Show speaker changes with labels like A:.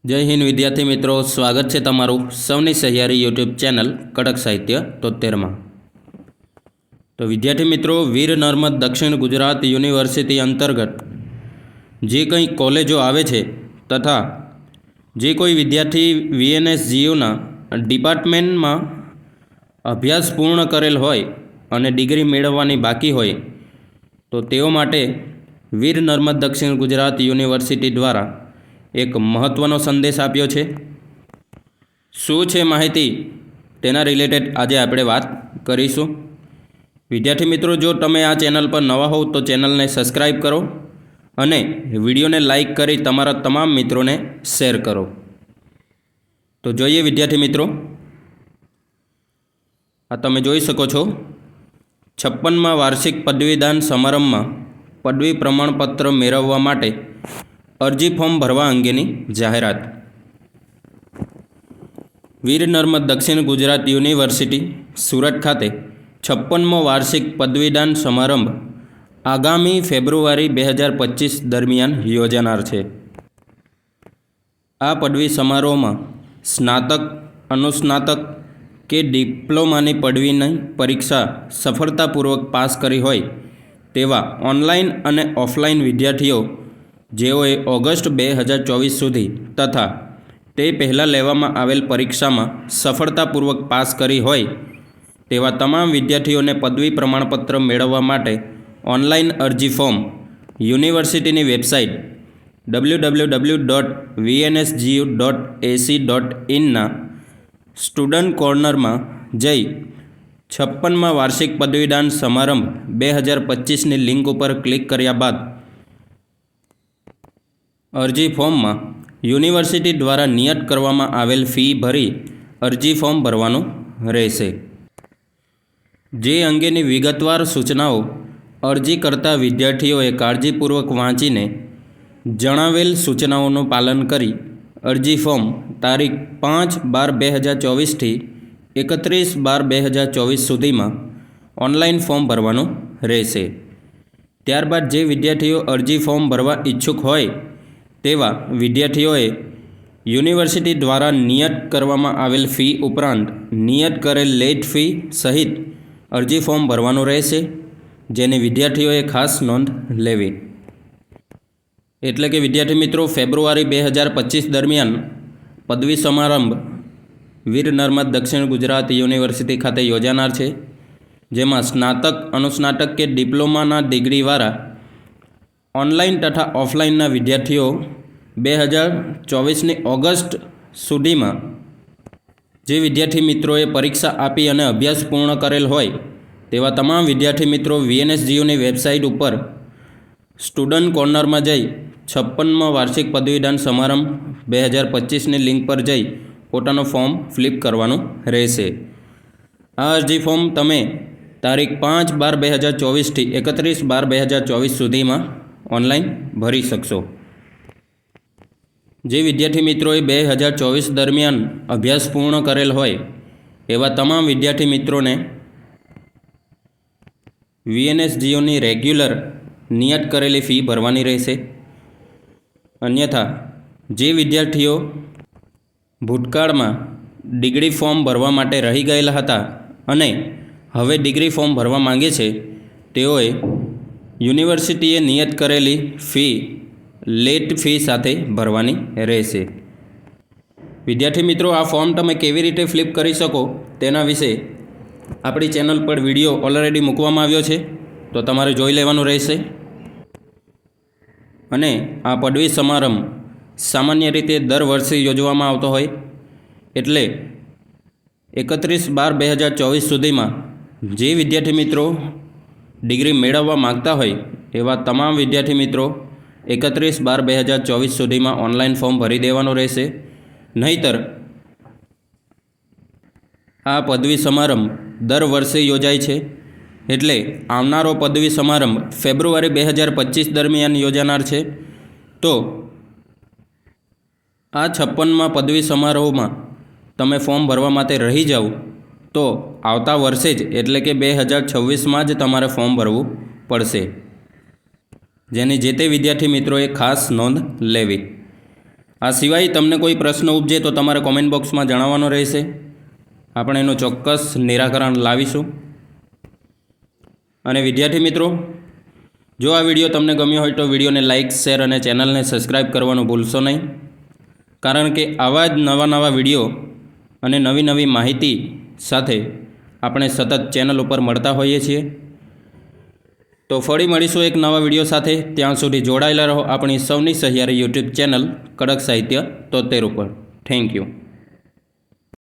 A: જય હિન્દ વિદ્યાર્થી મિત્રો, સ્વાગત છે તમારું સૌની સહિયારી યુટ્યુબ ચેનલ કડક સાહિત્ય 73માં। તો વિદ્યાર્થી મિત્રો, વીર નર્મદ દક્ષિણ ગુજરાત યુનિવર્સિટી અંતર્ગત જે કંઈ કોલેજો આવે છે તથા જે કોઈ વિદ્યાર્થી VNSGUના ડિપાર્ટમેન્ટમાં અભ્યાસ પૂર્ણ કરેલ હોય અને ડિગ્રી મેળવવાની બાકી હોય તો તેઓ માટે વીર નર્મદ દક્ષિણ ગુજરાત યુનિવર્સિટી દ્વારા એક મહત્ત્વનો સંદેશ આપ્યો છે। શું છે માહિતી તેના રિલેટેડ આજે આપણે વાત કરીશું। વિદ્યાર્થી મિત્રો, જો તમે આ ચેનલ પર નવા હોવ તો ચેનલને સબસ્ક્રાઈબ કરો અને વિડીયોને લાઈક કરી તમારા તમામ મિત્રોને શેર કરો। તો જોઈએ વિદ્યાર્થી મિત્રો, આ તમે જોઈ શકો છો 56મા વાર્ષિક પદવીદાન સમારંભમાં પદવી પ્રમાણપત્ર મેળવવા માટે અરજી ફોર્મ ભરવા અંગેની જાહેરાત। વીર નર્મદ દક્ષિણ ગુજરાત યુનિવર્સિટી સુરત ખાતે 56મો વાર્ષિક પદવીદાન સમારંભ આગામી ફેબ્રુઆરી 2025 દરમિયાન યોજાનાર છે। આ પદવી સમારોહમાં સ્નાતક, અનુસ્નાતક કે ડિપ્લોમાની પદવીની પરીક્ષા સફળતાપૂર્વક પાસ કરી હોય તેવા ઓનલાઈન અને ઓફલાઈન વિદ્યાર્થીઓ જેઓએ ઓગસ્ટ 2024 સુધી તથા તે પહેલાં લેવામાં આવેલ પરીક્ષામાં સફળતાપૂર્વક પાસ કરી હોય તેવા તમામ વિદ્યાર્થીઓને પદવી પ્રમાણપત્ર મેળવવા માટે ઓનલાઈન અરજી ફોર્મ યુનિવર્સિટીની વેબસાઇટ www.vnsgu.ac.in સ્ટુડન્ટ કોર્નરમાં જઈ 56મા વાર્ષિક પદવીદાન સમારંભ 2025ની લિંક ઉપર ક્લિક કર્યા બાદ અરજી ફોર્મમાં યુનિવર્સિટી દ્વારા નિયત કરવામાં આવેલ ફી ભરી અરજી ફોર્મ ભરવાનું રહેશે। જે અંગેની વિગતવાર સૂચનાઓ અરજી કરતા વિદ્યાર્થીઓએ કાળજીપૂર્વક વાંચીને જણાવેલ સૂચનાઓનું પાલન કરી અરજી ફોર્મ તારીખ 5/12/2024 થી 31/12/2024 સુધીમાં ઓનલાઈન ફોર્મ ભરવાનું રહેશે। ત્યારબાદ જે વિદ્યાર્થીઓ અરજી ફોર્મ ભરવા ઈચ્છુક હોય તેવા વિદ્યાર્થીઓએ યુનિવર્સિટી દ્વારા નિયત કરવામાં આવેલ ફી ઉપરાંત નિયત કરેલ લેટ ફી સહિત અરજી ફોર્મ ભરવાનું રહેશે, જેની વિદ્યાર્થીઓએ ખાસ નોંધ લેવી। એટલે કે વિદ્યાર્થી મિત્રો, ફેબ્રુઆરી 2025 દરમિયાન પદવી સમારંભ વીર નર્મદ દક્ષિણ ગુજરાત યુનિવર્સિટી ખાતે યોજાનાર છે, જેમાં સ્નાતક, અનુસ્નાતક કે ડિપ્લોમાના ડિગ્રીવાળા ઓનલાઈન તથા ઓફલાઈનના વિદ્યાર્થીઓ 2024ની ઓગસ્ટ સુધીમાં જે વિદ્યાર્થી મિત્રોએ પરીક્ષા આપી અને અભ્યાસ પૂર્ણ કરેલ હોય તેવા તમામ વિદ્યાર્થી મિત્રો VNSGUની વેબસાઇટ ઉપર સ્ટુડન્ટ કોર્નરમાં જઈ 56મા વાર્ષિક પદવીદાન સમારંભ 2025ની લિંક પર જઈ પોતાનું ફોર્મ ફિલઅપ કરવાનું રહેશે। આ અરજી ફોર્મ તમે તારીખ 5/12/2024 થી 31/12/2024 સુધીમાં ઓનલાઈન ભરી શકશો। જે વિદ્યાર્થી મિત્રોએ 2024 દરમિયાન અભ્યાસ પૂર્ણ કરેલ હોય એવા તમામ વિદ્યાર્થી મિત્રોને VNSGUની રેગ્યુલર નિયત કરેલી ફી ભરવાની રહેશે। અન્યથા જે વિદ્યાર્થીઓ ભૂતકાળમાં ડિગ્રી ફોર્મ ભરવા માટે રહી ગયેલા હતા અને હવે ડિગ્રી ફોર્મ ભરવા માંગે છે તેઓએ યુનિવર્સિટીએ નિયત કરેલી ફી લેટ ફી સાથે ભરવાની રહેશે। વિદ્યાર્થી મિત્રો, આ ફોર્મ તમે કેવી રીતે ફિલઅપ કરી શકો તેના વિશે આપણી ચેનલ પર વિડીયો ઓલરેડી મૂકવામાં આવ્યો છે, તો તમારે જોઈ લેવાનું રહેશે। અને આ પદવી સમારંભ સામાન્ય રીતે દર વર્ષે યોજવામાં આવતો હોય એટલે 31/12/2024 સુધીમાં જે વિદ્યાર્થી મિત્રો ડિગ્રી મેળવવા માગતા હોય એવા તમામ વિદ્યાર્થી મિત્રો 31/12/2024 સુધીમાં ઓનલાઈન ફોર્મ ભરી દેવાનું રહેશે। નહીંતર આ પદવી સમારંભ દર વર્ષે યોજાય છે એટલે આવનારો પદવી સમારંભ ફેબ્રુઆરી 2025 દરમિયાન યોજાનાર છે। તો આ 56મા પદવી સમારોહમાં તમે ફોર્મ ભરવા માટે રહી જાઓ તો આવતા વર્ષે જ એટલે કે 2026માં જ તમારે ફોર્મ ભરવું પડશે, જેની જે તે વિદ્યાર્થી મિત્રોએ ખાસ નોંધ લેવી। આ સિવાય તમને કોઈ પ્રશ્ન ઉપજે તો તમારે કોમેન્ટ બોક્સમાં જણાવવાનો રહેશે. આપણે એનું ચોક્કસ નિરાકરણ લાવીશું. અને વિદ્યાર્થી મિત્રો, જો આ વિડીયો તમને ગમ્યો હોય તો વિડીયોને લાઇક, શેર અને ચેનલને સબસ્ક્રાઈબ કરવાનું ભૂલશો નહીં. કારણ કે આવા જ નવા વિડીયો અને નવી માહિતી સાથે આપણે સતત ચેનલ ઉપર મળતા હોઈએ છીએ. તો ફરી મળીશું એક નવા વિડીયો સાથે. ત્યાં સુધી જોડાયેલા રહો આપણી સૌની સહિયારી યુટ્યુબ ચેનલ કડક સાહિત્ય 73 ઉપર. Thank you.